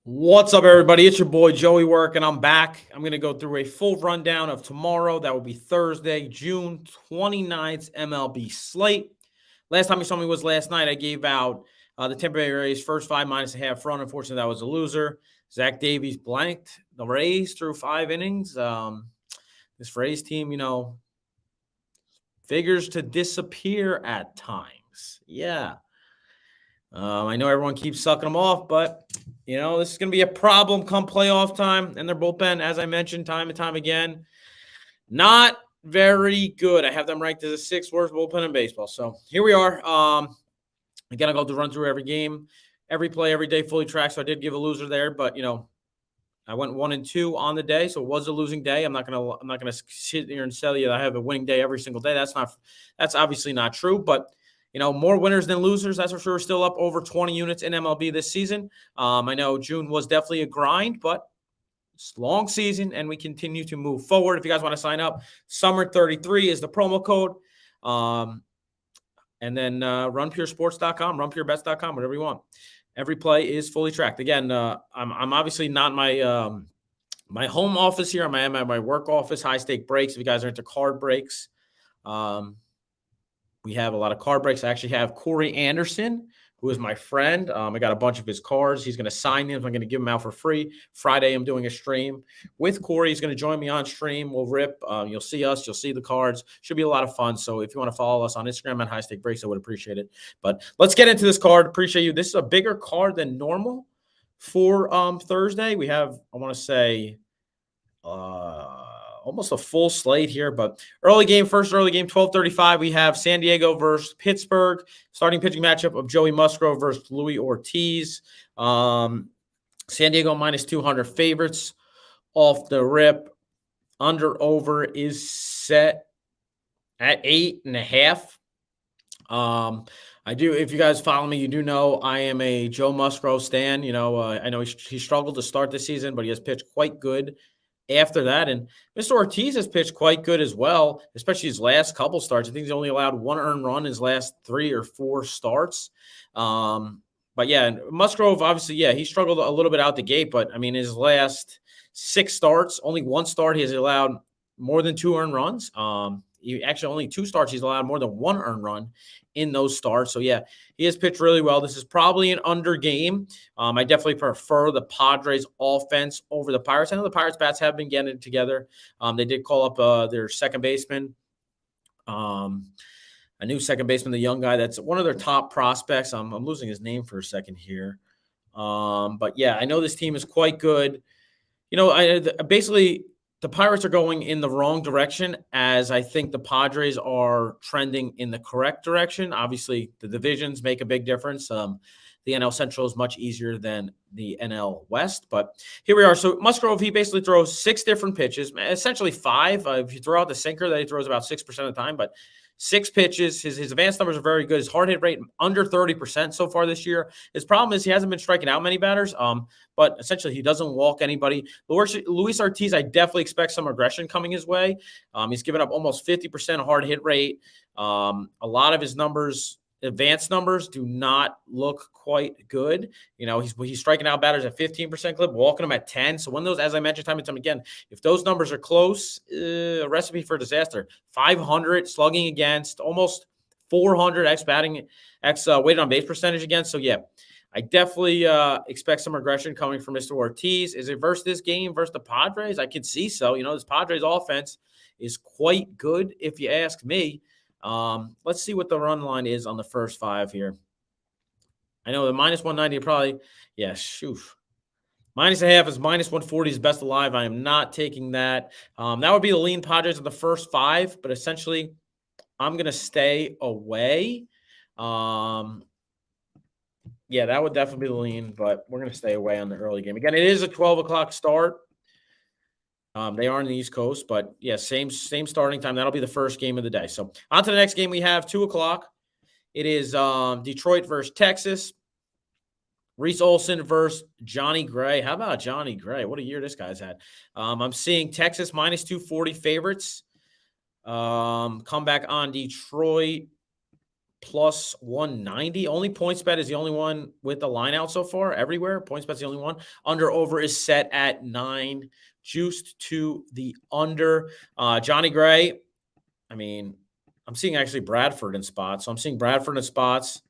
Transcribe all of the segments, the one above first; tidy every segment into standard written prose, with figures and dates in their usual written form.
What's up, everybody? It's your boy Joey Work, and I'm back. I'm going to go through a full rundown of tomorrow. That will be Thursday, June 29th, MLB slate. Last time you saw me was last night. I gave out the Tampa Bay Rays first 5 minus a half run. Unfortunately, that was a loser. Zach Davies blanked the Rays through 5 innings. This Rays team, figures to disappear at times. Yeah. I know everyone keeps sucking them off, but, this is going to be a problem come playoff time. And their bullpen, as I mentioned time and time again, not very good. I have them ranked as the 6th worst bullpen in baseball. So here we are. Again, I'll go to run through every game, every play, every day, fully tracked. So I did give a loser there, but, I went 1-2 on the day, so it was a losing day. I'm not gonna sit here and tell you that I have a winning day every single day. That's obviously not true, but more winners than losers. That's for sure. Still up over 20 units in MLB this season. I know June was definitely a grind, but it's a long season, and we continue to move forward. If you guys want to sign up, Summer33 is the promo code. And then runpuresports.com, runpurebets.com, whatever you want. Every play is fully tracked. Again, I'm obviously not my my home office here. I'm at my work office, high stake breaks. If you guys are into card breaks, we have a lot of card breaks. I actually have Corey Anderson, who is my friend. I got a bunch of his cards. He's going to sign them. I'm going to give them out for free. Friday, I'm doing a stream with Corey. He's going to join me on stream. We'll rip. You'll see us. You'll see the cards. Should be a lot of fun. So if you want to follow us on Instagram at High Stake Breaks, I would appreciate it. But let's get into this card. Appreciate you. This is a bigger card than normal for Thursday. We have, I want to say, almost a full slate here, but first early game, 12:35. We have San Diego versus Pittsburgh. Starting pitching matchup of Joey Musgrove versus Luis Ortiz. San Diego minus 200 favorites off the rip. Under over is set at 8.5. If you guys follow me, you do know I am a Joe Musgrove stan. I know he struggled to start this season, but he has pitched quite good after that. And Mr. Ortiz has pitched quite good as well, especially his last couple starts. I think he's only allowed 1 earned run his last 3 or 4 starts. But yeah, Musgrove, obviously, he struggled a little bit out the gate, but I mean, his last 6 starts, only 1 start, he has allowed more than 2 earned runs. Only 2 starts, he's allowed more than 1 earned run in those starts. So yeah, he has pitched really well. This is probably an under game. I definitely prefer the Padres offense over the Pirates. I know the Pirates bats have been getting it together. They did call up their second baseman, a new second baseman, the young guy that's one of their top prospects. I'm losing his name for a second here. But yeah, I know this team is quite good. Basically, the Pirates are going in the wrong direction, as I think the Padres are trending in the correct direction. Obviously, the divisions make a big difference. The NL Central is much easier than the NL West, but here we are. So Musgrove, he basically throws 6 different pitches, essentially 5. If you throw out the sinker, that he throws about 6% of the time, but 6 pitches. His advanced numbers are very good. His hard hit rate under 30% so far this year. His problem is he hasn't been striking out many batters, but essentially he doesn't walk anybody. Luis Ortiz, I definitely expect some aggression coming his way. He's given up almost 50% hard hit rate. A lot of his numbers, advanced numbers, do not look quite good. He's striking out batters at 15% clip, walking them at 10. So when those, as I mentioned time and time again, if those numbers are close, a recipe for disaster. 500 slugging against, almost 400 weighted on base percentage against. So yeah, I definitely expect some aggression coming from Mr. Ortiz. Is it versus this game versus the Padres? I could see so. This Padres offense is quite good, if you ask me. Let's see what the run line is on the first 5 here. I know the minus 190 probably, minus a half is minus 140 is best alive. I am not taking that. That would be the lean Padres in the first 5, but essentially I'm going to stay away. That would definitely be the lean, but we're going to stay away on the early game. Again, it is a 12 o'clock start. They are on the East Coast, but yeah, same starting time. That'll be the first game of the day. So on to the next game. We have 2 o'clock. It is Detroit versus Texas. Reese Olson versus Johnny Gray. How about Johnny Gray? What a year this guy's had. I'm seeing Texas minus 240 favorites. Come back on Detroit plus 190. Only PointsBet is the only one with the line out so far. Everywhere, PointsBet's the only one. Under/over is set at 9, juiced to the under. Johnny Gray, I mean, I'm seeing actually Bradford in spots. So I'm seeing Bradford in spots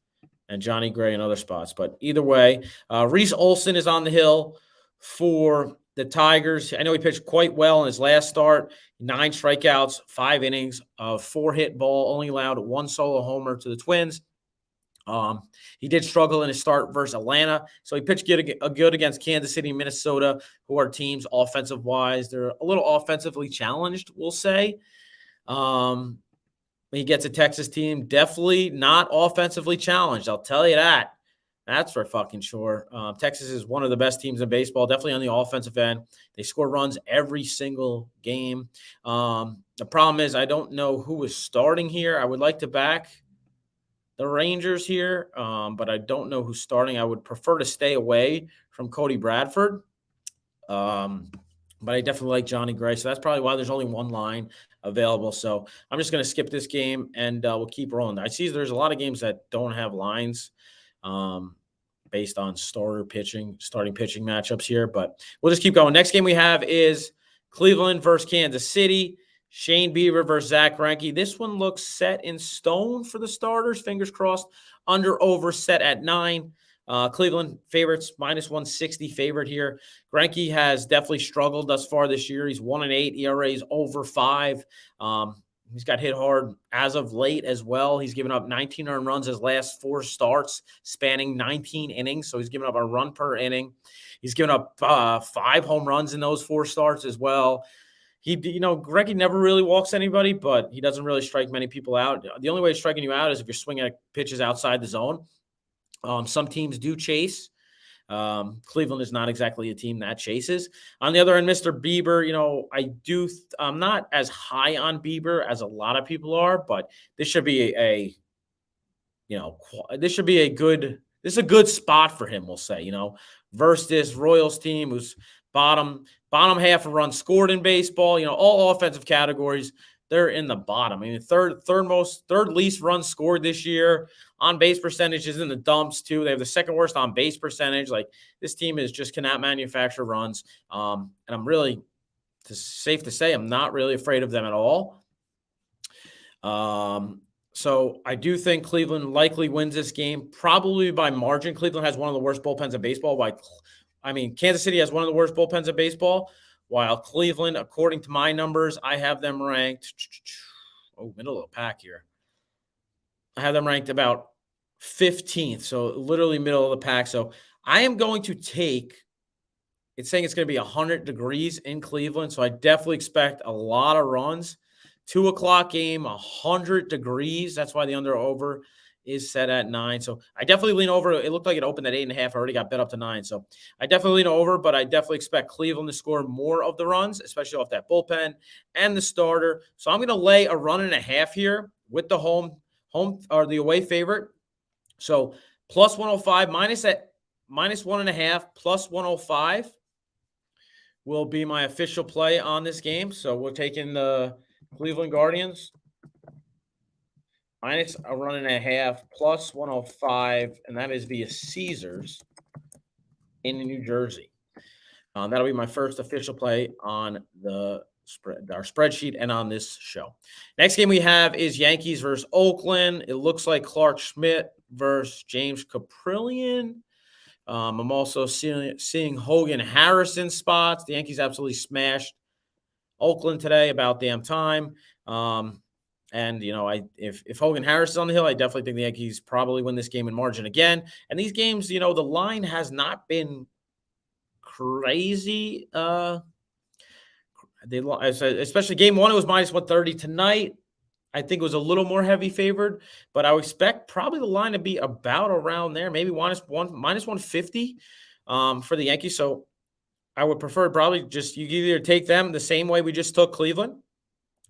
and Johnny Gray in other spots. But either way, Reese Olson is on the hill for the Tigers. I know he pitched quite well in his last start. 9 strikeouts, 5 innings, 4-hit ball, only allowed 1 solo homer to the Twins. He did struggle in his start versus Atlanta. So he pitched good against Kansas City, Minnesota, who are teams offensive-wise. They're a little offensively challenged, we'll say. He gets a Texas team definitely not offensively challenged. I'll tell you that. That's for fucking sure. Texas is one of the best teams in baseball, definitely on the offensive end. They score runs every single game. The problem is I don't know who is starting here. I would like to back the Rangers here, but I don't know who's starting. I would prefer to stay away from Cody Bradford. But I definitely like Johnny Gray. So that's probably why there's only one line available. So I'm just going to skip this game and we'll keep rolling. I see there's a lot of games that don't have lines based on starting pitching matchups here, but we'll just keep going. Next game we have is Cleveland versus Kansas City. Shane Bieber versus Zach Greinke. This one looks set in stone for the starters. Fingers crossed. Under/over set at 9. Cleveland favorites, minus 160 favorite here. Greinke has definitely struggled thus far this year. He's 1-8. ERA is over 5. He's got hit hard as of late as well. He's given up 19 earned runs his last 4 starts, spanning 19 innings. So he's given up a run per inning. He's given up 5 home runs in those 4 starts as well. Greinke never really walks anybody, but he doesn't really strike many people out. The only way he's striking you out is if you're swinging at pitches outside the zone. Some teams do chase. Cleveland is not exactly a team that chases. On the other end, Mr. Bieber, I'm not as high on Bieber as a lot of people are, but this should be a good spot for him, we'll say, versus this Royals team who's bottom half of runs scored in baseball, all offensive categories. They're in the bottom. I mean, third least runs scored this year. On base percentage is in the dumps too. They have the second worst on base percentage. Like, this team cannot manufacture runs. And safe to say, I'm not really afraid of them at all. So I do think Cleveland likely wins this game, probably by margin. Cleveland has one of the worst bullpens of baseball. Kansas City has one of the worst bullpens of baseball. While Cleveland, according to my numbers, I have them ranked middle of the pack here. I have them ranked about 15th, so literally middle of the pack. So I am going to it's saying it's going to be 100 degrees in Cleveland, so I definitely expect a lot of runs. 2 o'clock game, 100 degrees. That's why the under/over is set at 9. So I definitely lean over. It looked like it opened at 8.5. I already got bet up to 9. So I definitely lean over, but I definitely expect Cleveland to score more of the runs, especially off that bullpen and the starter. So I'm going to lay a 1.5 here with the home or the away favorite. So plus 105 minus 1.5 plus 105 will be my official play on this game. So we're taking the Cleveland Guardians minus a 1.5 plus 105, and that is via Caesars in New Jersey. That'll be my first official play on our spreadsheet and on this show. Next game we have is Yankees versus Oakland. It looks like Clark Schmidt versus James Caprillion. I'm also seeing Hogan Harrison spots. The Yankees absolutely smashed Oakland today, about damn time. And, if Hogan Harris is on the hill, I definitely think the Yankees probably win this game in margin again. And these games, the line has not been crazy. Especially game 1, it was minus 130. Tonight, I think it was a little more heavy favored, but I would expect probably the line to be about around there, maybe minus 150 for the Yankees. So I would prefer probably you could either take them the same way we just took Cleveland,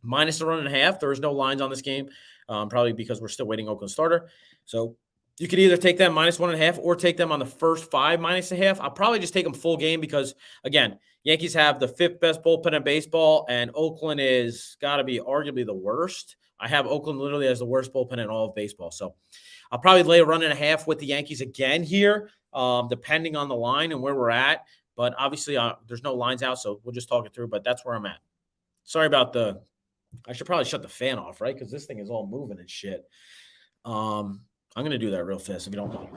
minus a 1.5. There is no lines on this game, probably because we're still waiting Oakland starter. So you could either take them minus 1.5 or take them on the first 5 minus a half. I'll probably just take them full game because, again, Yankees have the 5th best bullpen in baseball, and Oakland is got to be arguably the worst. I have Oakland literally as the worst bullpen in all of baseball. So I'll probably lay a run and a half with the Yankees again here, depending on the line and where we're at. But obviously, there's no lines out, so we'll just talk it through. But that's where I'm at. Sorry about I should probably shut the fan off, right? Because this thing is all moving and shit. I'm going to do that real fast if you don't mind.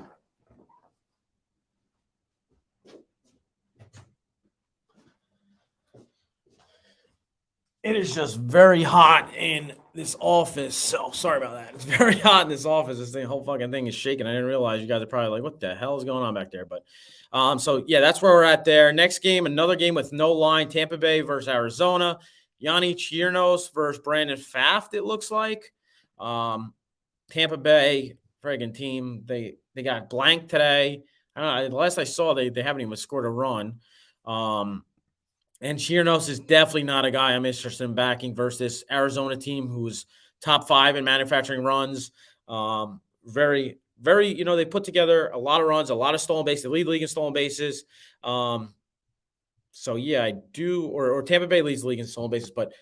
It is just very hot in this office. So sorry about that. It's very hot in this office. This whole fucking thing is shaking. I didn't realize you guys are probably like, what the hell is going on back there? But so yeah, that's where we're at there. Next game, another game with no line. Tampa Bay versus Arizona. Yanni Chirinos versus Brandon Pfaadt, it looks like. Tampa Bay friggin' team. They got blanked today. I don't know. The last I saw, they haven't even scored a run. And Chirinos is definitely not a guy I'm interested in backing versus this Arizona team who's top 5 in manufacturing runs. Very, very, they put together a lot of runs, a lot of stolen bases. They lead the league in stolen bases. So, yeah, I do, or Tampa Bay leads the league in stolen bases. But,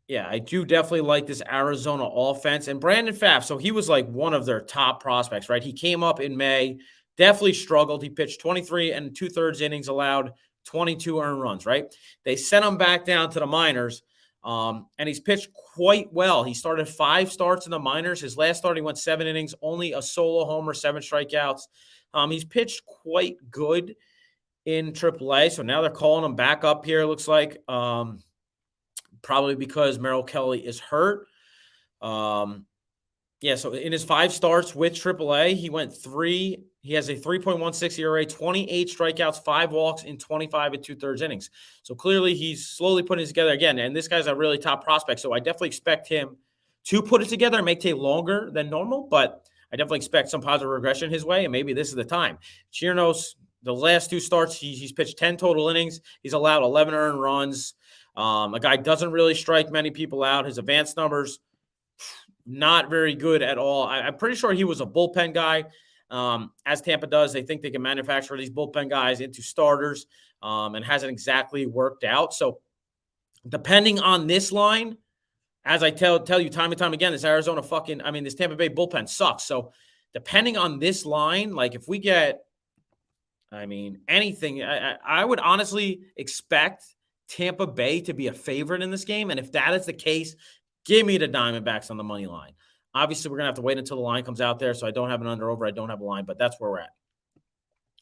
yeah, I do definitely like this Arizona offense. And Brandon Pfaadt, so he was like one of their top prospects, right? He came up in May, definitely struggled. He pitched 23 and 2/3 innings, allowed 22 earned runs, right? They sent him back down to the minors, and he's pitched quite well. He started 5 starts in the minors. His last start, he went 7 innings, only a solo homer, 7 strikeouts. He's pitched quite good in AAA, so now they're calling him back up here, it looks like, probably because Merrill Kelly is hurt. Yeah, so in his 5 starts with AAA, he has a 3.16 ERA, 28 strikeouts, 5 walks in 25 and 2/3 innings. So clearly he's slowly putting it together again. And this guy's a really top prospect. So I definitely expect him to put it together. It may take longer than normal, but I definitely expect some positive regression his way. And maybe this is the time. Chirinos, the last 2 starts, he's pitched 10 total innings. He's allowed 11 earned runs. A guy doesn't really strike many people out. His advanced numbers, not very good at all. I'm pretty sure he was a bullpen guy. As Tampa does, they think they can manufacture these bullpen guys into starters, and hasn't exactly worked out. So depending on this line, as I tell you time and time again, this Tampa Bay bullpen sucks. So depending on this line, like if we get, anything, I would honestly expect Tampa Bay to be a favorite in this game. And if that is the case, give me the Diamondbacks on the money line. Obviously, we're going to have to wait until the line comes out there, so I don't have an under-over. I don't have a line, but that's where we're at.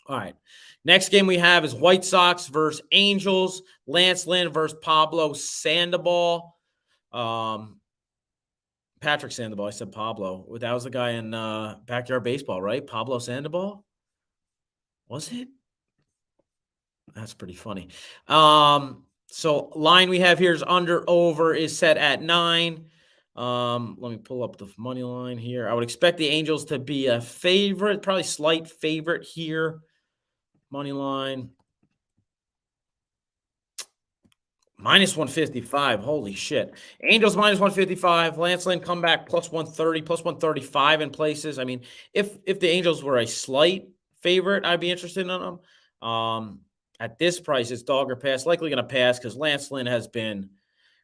All right. Next game we have is White Sox versus Angels. Lance Lynn versus Pablo Sandoval. Patrick Sandoval. I said Pablo. That was the guy in Backyard Baseball, right? Pablo Sandoval? Was it? That's pretty funny. So line we have here is under-over is set at 9. Let me pull up the money line here. I would expect the Angels to be a favorite, probably slight favorite here. Money line. Minus 155. Holy shit. Angels minus 155. Lance Lynn comeback plus 130, plus 135 in places. If the Angels were a slight favorite, I'd be interested in them. At this price, it's dog or pass. Likely going to pass because Lance Lynn has been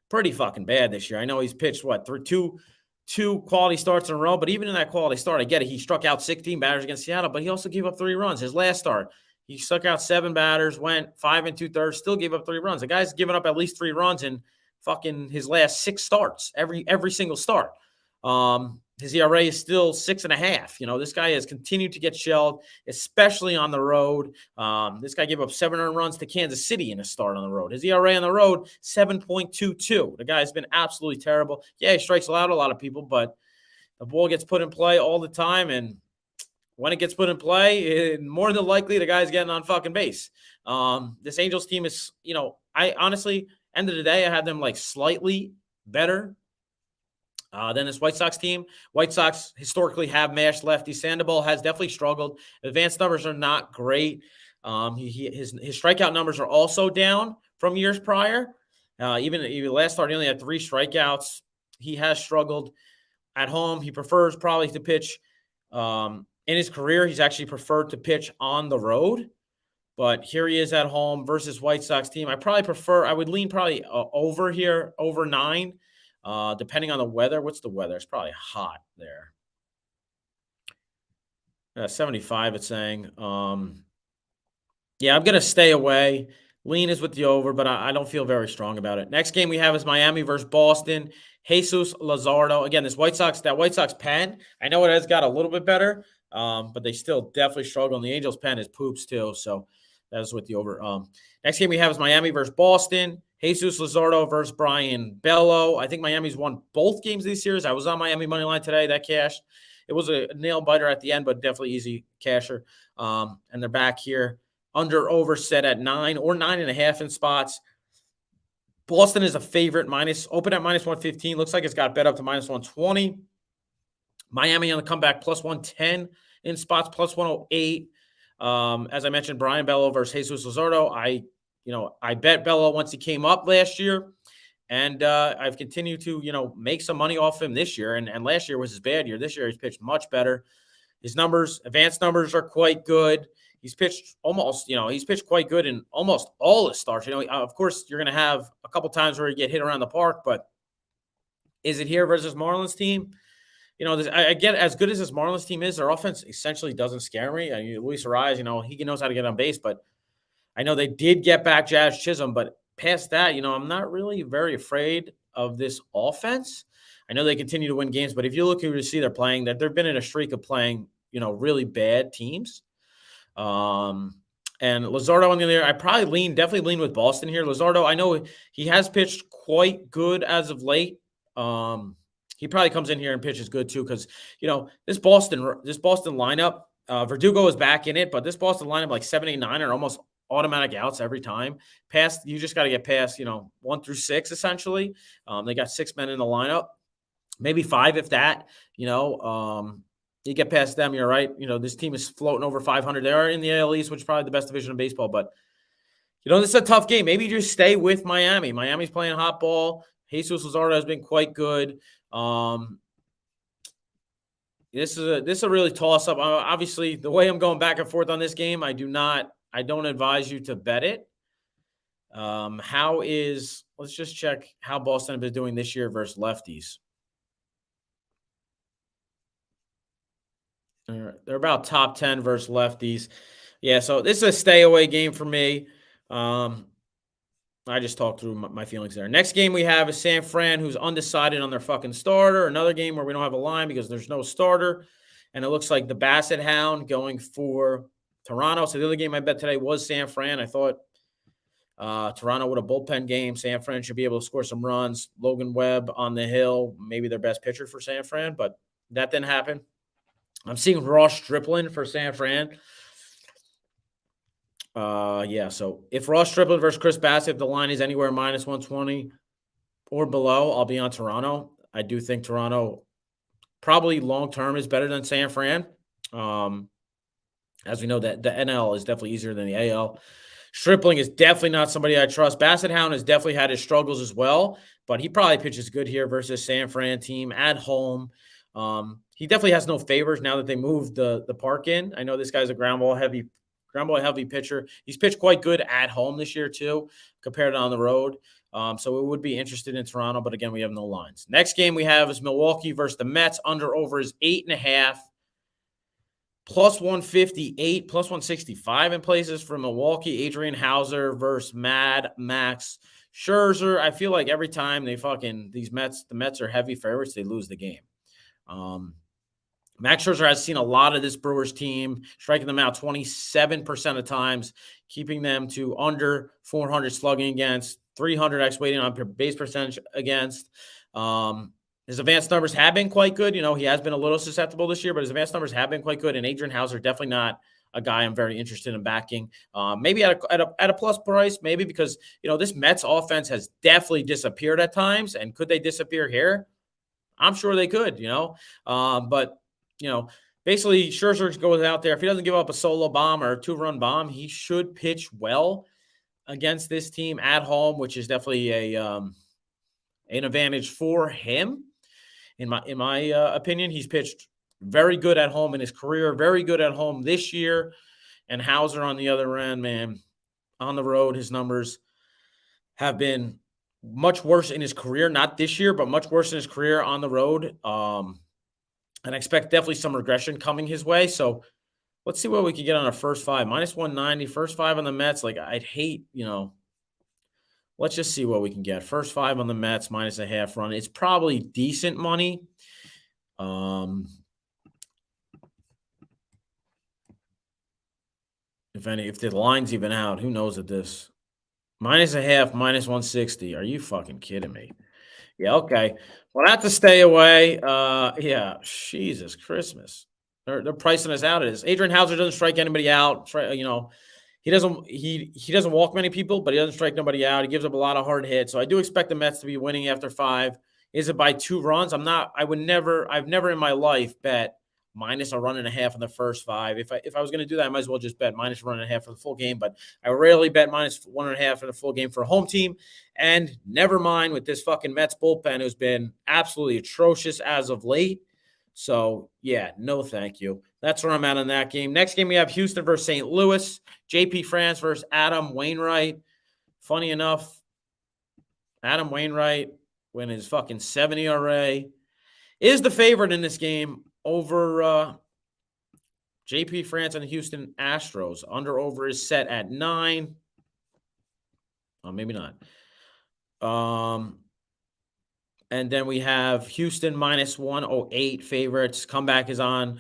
pretty fucking bad this year. I know he's pitched, through two quality starts in a row, but even in that quality start, I get it. He struck out 16 batters against Seattle, but he also gave up 3 runs. His last start, he struck out 7 batters, went 5 2/3, still gave up 3 runs. The guy's given up at least 3 runs in fucking his last 6 starts, every single start. His ERA is still 6.5. This guy has continued to get shelled, especially on the road. This guy gave up 7 earned runs to Kansas City in a start on the road. His ERA on the road, 7.22. The guy's been absolutely terrible. Yeah, he strikes out a lot of people, but the ball gets put in play all the time, and when it gets put in play, more than likely the guy's getting on fucking base. This Angels team is, I honestly, end of the day, I had them like slightly better than this White Sox team. White Sox historically have mashed lefty. Sandoval has definitely struggled. Advanced numbers are not great. His strikeout numbers are also down from years prior. Even last start, he only had 3 strikeouts. He has struggled at home. He prefers probably to pitch. In his career, he's actually preferred to pitch on the road. But here he is at home versus White Sox team. I would lean probably over here, over 9. Depending on the weather. What's the weather? It's probably hot there. 75, it's saying. Yeah, I'm going to stay away. Lean is with the over, but I don't feel very strong about it. Next game we have is Miami versus Boston. Jesus Luzardo. Again, that White Sox pen, I know it has got a little bit better, but they still definitely struggle. And the Angels pen is poops too, so that's with the over. Next game we have is Miami versus Boston. Jesus Luzardo versus Brian Bello. I think Miami's won both games this series. I was on Miami money line today. That cashed. It was a nail biter at the end, but definitely easy casher. And they're back here. Under over set at 9 or 9.5 in spots. Boston is a favorite, open at minus 115. Looks like it's got bet up to minus 120. Miami on the comeback plus 110 in spots, plus 108. As I mentioned, Brian Bello versus Jesus Luzardo. I bet Bello once he came up last year, and I've continued to make some money off him this year. And last year was his bad year. This year he's pitched much better. His advanced numbers are quite good. He's pitched quite good in almost all his starts. Of course, you're going to have a couple times where you get hit around the park, but is it here versus Marlins team? I get as good as this Marlins team is, their offense essentially doesn't scare me. Luis Ariz, he knows how to get on base, but I know they did get back Jazz Chisholm, but past that, I'm not really very afraid of this offense. I know they continue to win games, but if you look who you see they're playing, that they've been in a streak of playing, really bad teams. And Luzardo on the other, I definitely lean with Boston here. Luzardo, I know he has pitched quite good as of late. He probably comes in here and pitches good too, because this Boston lineup, Verdugo is back in it, but this Boston lineup, like 7, 8, 9 are almost automatic outs every time. You just got to get past 1 through 6 essentially. They got 6 men in the lineup, maybe 5 if that. You get past them, you're right. This team is floating over 500. They are in the AL East, which is probably the best division of baseball. But, this is a tough game. Maybe you just stay with Miami. Miami's playing hot ball. Jesus Luzardo has been quite good. This is a really toss-up. Obviously, the way I'm going back and forth on this game, I don't advise you to bet it. Let's just check how Boston has been doing this year versus lefties. They're about top 10 versus lefties. Yeah, so this is a stay away game for me. I just talked through my feelings there. Next game we have is San Fran, who's undecided on their fucking starter. Another game where we don't have a line because there's no starter. And it looks like the Basset Hound going for Toronto. So the other game I bet today was San Fran. I thought Toronto with a bullpen game. San Fran should be able to score some runs. Logan Webb on the hill, maybe their best pitcher for San Fran, but that didn't happen. I'm seeing Ross Stripling for San Fran. So if Ross Stripling versus Chris Bassett, if the line is anywhere minus 120 or below, I'll be on Toronto. I do think Toronto probably long-term is better than San Fran. As we know, that the NL is definitely easier than the AL. Stripling is definitely not somebody I trust. Basset Hound has definitely had his struggles as well, but he probably pitches good here versus San Fran team at home. He definitely has no favors now that they moved the park in. I know this guy's a ground ball heavy pitcher. He's pitched quite good at home this year too, compared to on the road. So it would be interested in Toronto, but again, we have no lines. Next game we have is Milwaukee versus the Mets. Under over is 8.5. Plus 158, plus 165 in places for Milwaukee. Adrian Hauser versus Mad Max Scherzer. I feel like every time the Mets are heavy favorites, they lose the game. Max Scherzer has seen a lot of this Brewers team, striking them out 27% of times, keeping them to under 400 slugging against, 300 X weighting on base percentage against. His advanced numbers have been quite good. He has been a little susceptible this year, but his advanced numbers have been quite good. And Adrian Hauser, definitely not a guy I'm very interested in backing. Maybe at a plus price, maybe because, this Mets offense has definitely disappeared at times. And could they disappear here? I'm sure they could, but basically Scherzer goes out there. If he doesn't give up a solo bomb or a 2-run bomb, he should pitch well against this team at home, which is definitely an advantage for him. In my opinion, he's pitched very good at home in his career, very good at home this year. And Hauser on the other end, man, on the road, his numbers have been much worse in his career, not this year, but much worse in his career on the road. And I expect definitely some regression coming his way. So let's see what we can get on our first five. Minus 190, first five on the Mets. Like, I'd hate, let's just see what we can get. First five on the Mets, minus a half run. It's probably decent money. If the line's even out, who knows at this? Minus a half, minus 160. Are you fucking kidding me? Yeah, okay. Well, that's a stay away. Yeah, Jesus Christmas. They're pricing us out of this. Adrian Hauser doesn't strike anybody out. He doesn't walk many people, but he doesn't strike nobody out. He gives up a lot of hard hits. So I do expect the Mets to be winning after 5. Is it by 2 runs? I've never in my life bet minus a run and a half in the first 5. If I was going to do that, I might as well just bet minus a run and a half for the full game. But I rarely bet minus 1.5 for the full game for a home team. And never mind with this fucking Mets bullpen, who's been absolutely atrocious as of late. So, yeah, no thank you. That's where I'm at on that game. Next game, we have Houston versus St. Louis. JP France versus Adam Wainwright. Funny enough, Adam Wainwright, when his fucking 7 ERA, is the favorite in this game over JP France and the Houston Astros. Under-over is set at 9. Oh, maybe not. And then we have Houston minus 108 favorites. Comeback is on.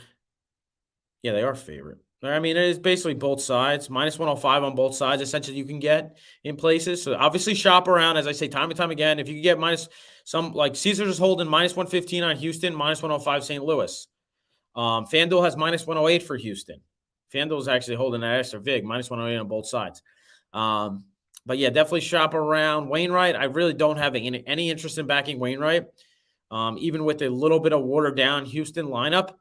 Yeah, they are favorite. I mean, it is basically both sides. Minus 105 on both sides, essentially, you can get in places. So obviously shop around, as I say time and time again. If you can get minus some, like Caesars is holding minus 115 on Houston, minus 105 St. Louis. FanDuel has minus 108 for Houston. FanDuel is actually holding that extra vig, minus 108 on both sides. But yeah, definitely shop around. Wainwright, I really don't have any interest in backing Wainwright. Even with a little bit of watered down Houston lineup,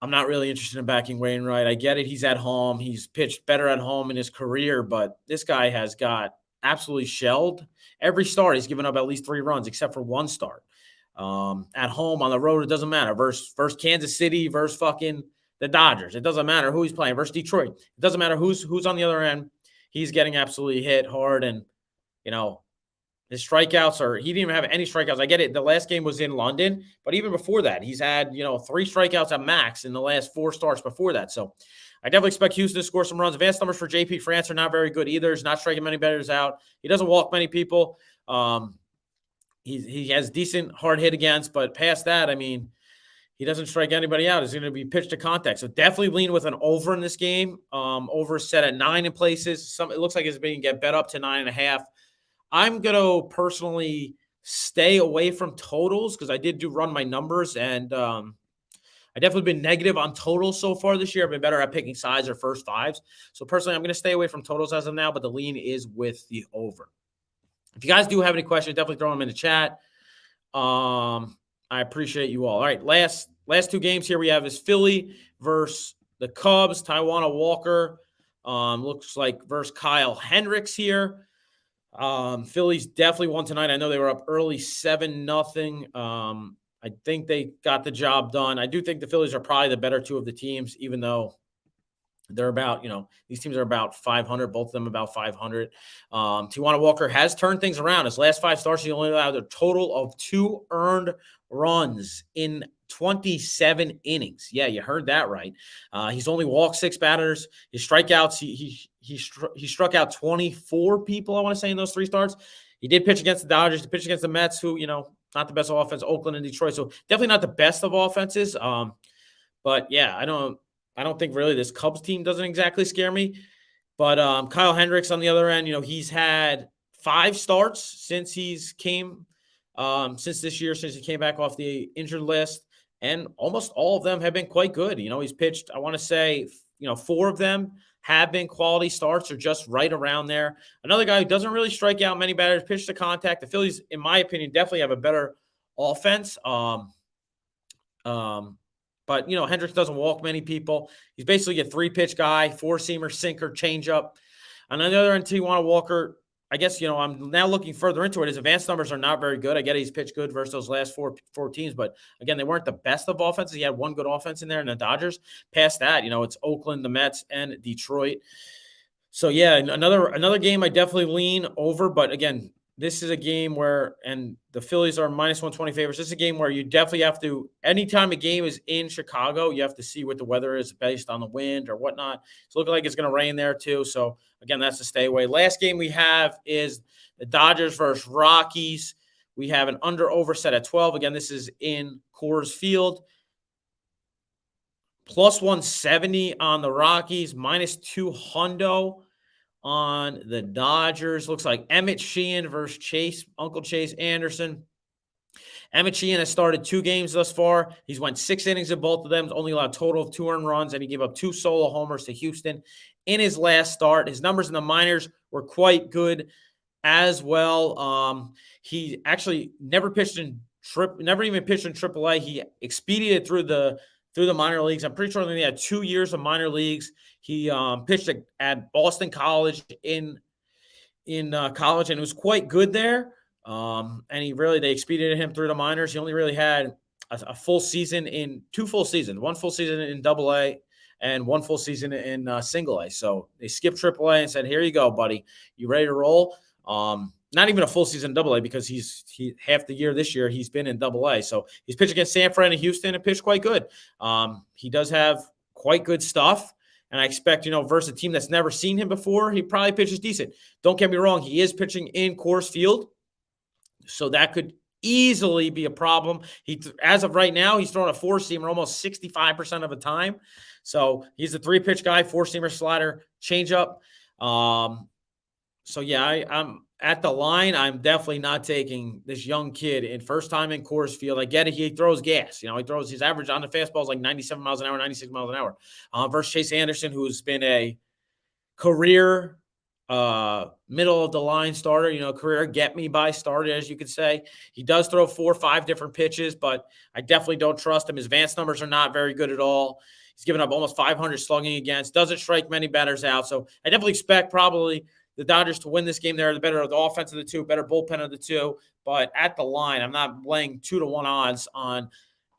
I'm not really interested in backing Wainwright. I get it. He's at home. He's pitched better at home in his career, but this guy has got absolutely shelled. Every start, he's given up at least 3 runs, except for one start. At home, on the road, it doesn't matter. Versus Kansas City, versus fucking the Dodgers. It doesn't matter who he's playing. Versus Detroit. It doesn't matter who's on the other end. He's getting absolutely hit hard, and, his strikeouts he didn't even have any strikeouts. I get it. The last game was in London, but even before that, he's had, 3 strikeouts at max in the last 4 starts before that. So I definitely expect Houston to score some runs. Advanced numbers for JP France are not very good either. He's not striking many batters out. He doesn't walk many people. He has decent hard hit against, but past that, I mean, he doesn't strike anybody out. It's going to be pitch to contact. So definitely lean with an over in this game. Over set at 9 in places. It looks like it's being get bet up to 9.5. I'm going to personally stay away from totals because I did run my numbers, and I definitely been negative on totals so far this year. I've been better at picking sides or first 5s. So personally, I'm going to stay away from totals as of now, but the lean is with the over. If you guys do have any questions, definitely throw them in the chat. I appreciate you all. All right, last 2 games here we have is Philly versus the Cubs. Taijuan Walker looks like versus Kyle Hendricks here. Phillies definitely won tonight. I know they were up early 7-0. I think they got the job done. I do think the Phillies are probably the better 2 of the teams, even though they're about, these teams are about 500, both of them about 500. Taijuan Walker has turned things around. His last 5 starts, he only allowed a total of 2 earned runs in 27 innings. Yeah, you heard that right. He's only walked 6 batters. His strikeouts, he struck out 24 people, I want to say, in those 3 starts. He did pitch against the Dodgers. He pitched against the Mets, who, not the best of offense, Oakland and Detroit. So definitely not the best of offenses. But yeah, I don't think really this Cubs team doesn't exactly scare me. But Kyle Hendricks on the other end, he's had 5 starts since this year, since he came back off the injured list. And almost all of them have been quite good. He's pitched, I want to say, 4 of them have been quality starts or just right around there. Another guy who doesn't really strike out many batters, pitch to contact. The Phillies, in my opinion, definitely have a better offense. But, Hendricks doesn't walk many people. He's basically a 3-pitch guy, 4-seamer, sinker, changeup. On the other end, Taijuan Walker, I guess, I'm now looking further into it. His advanced numbers are not very good. I get he's pitched good versus those last four teams, but again, they weren't the best of offenses. He had 1 good offense in there, and the Dodgers. Past that, it's Oakland, the Mets, and Detroit. So yeah, another game I definitely lean over, but again, this is a game where, and the Phillies are minus 120 favorites. This is a game where you definitely have to, anytime a game is in Chicago, you have to see what the weather is based on the wind or whatnot. It's looking like it's going to rain there too. So again, that's a stay away. Last game we have is the Dodgers versus Rockies. We have an under over set at 12. Again, this is in Coors Field. Plus 170 on the Rockies, minus 200 on the Dodgers. Looks like Emmett Sheehan versus Uncle Chase Anderson. Emmett Sheehan has started 2 games thus far. He's went 6 innings in both of them. He's only allowed a total of 2 earned runs, and he gave up 2 solo homers to Houston in his last start. His numbers in the minors were quite good as well. He actually never even pitched in AAA. He expedited through the minor leagues. I'm pretty sure he had 2 years of minor leagues. He pitched at Boston College in college, and it was quite good there. And they expedited him through the minors. He only really had a full season in 2 full seasons, 1 full season in AA and 1 full season in single A. So they skipped AAA and said, "Here you go, buddy. You ready to roll?" Not even a full season in AA because he half the year this year he's been in AA. So he's pitched against San Fran and Houston and pitched quite good. He does have quite good stuff. And I expect, versus a team that's never seen him before, he probably pitches decent. Don't get me wrong. He is pitching in Coors Field. So that could easily be a problem. As of right now, he's throwing a 4-seamer almost 65% of the time. So he's a 3-pitch guy, 4-seamer, slider, changeup. So yeah, I'm at the line. I'm definitely not taking this young kid in first time in Coors Field. I get it. He throws gas. He throws his average on the fastball is like 97 miles an hour, 96 miles an hour. Versus Chase Anderson, who's been a career middle of the line starter, career get me by starter, as you could say. He does throw 4 or 5 different pitches, but I definitely don't trust him. His advanced numbers are not very good at all. He's given up almost 500 slugging against, doesn't strike many batters out. So I definitely expect probably the Dodgers to win this game. They're the better of the offense of the 2, better bullpen of the 2. But at the line, I'm not laying 2-1 odds on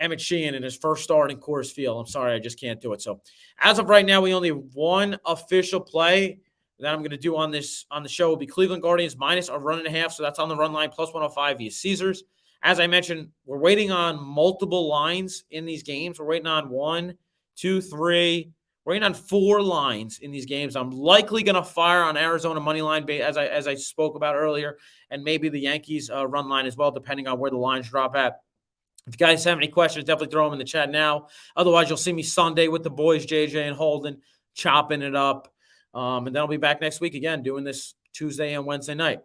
Emmett Sheehan in his first start in Coors Field. I'm sorry, I just can't do it. So as of right now, we only have one official play that I'm going to do on the show will be Cleveland Guardians minus a 1.5. So that's on the run line, plus 105 via Caesars. As I mentioned, we're waiting on multiple lines in these games. We're waiting on 1, 2, 3. We're waiting on 4 lines in these games. I'm likely going to fire on Arizona money line, as I spoke about earlier, and maybe the Yankees run line as well, depending on where the lines drop at. If you guys have any questions, definitely throw them in the chat now. Otherwise, you'll see me Sunday with the boys, JJ and Holden, chopping it up. And then I'll be back next week again, doing this Tuesday and Wednesday night.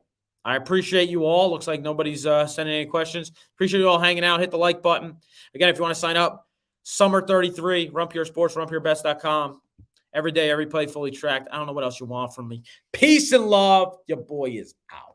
I appreciate you all. Looks like nobody's sending any questions. Appreciate you all hanging out. Hit the like button. Again, if you want to sign up, Summer 33, Run Pure Sports, runpurebets.com. Every day, every play, fully tracked. I don't know what else you want from me. Peace and love. Your boy is out.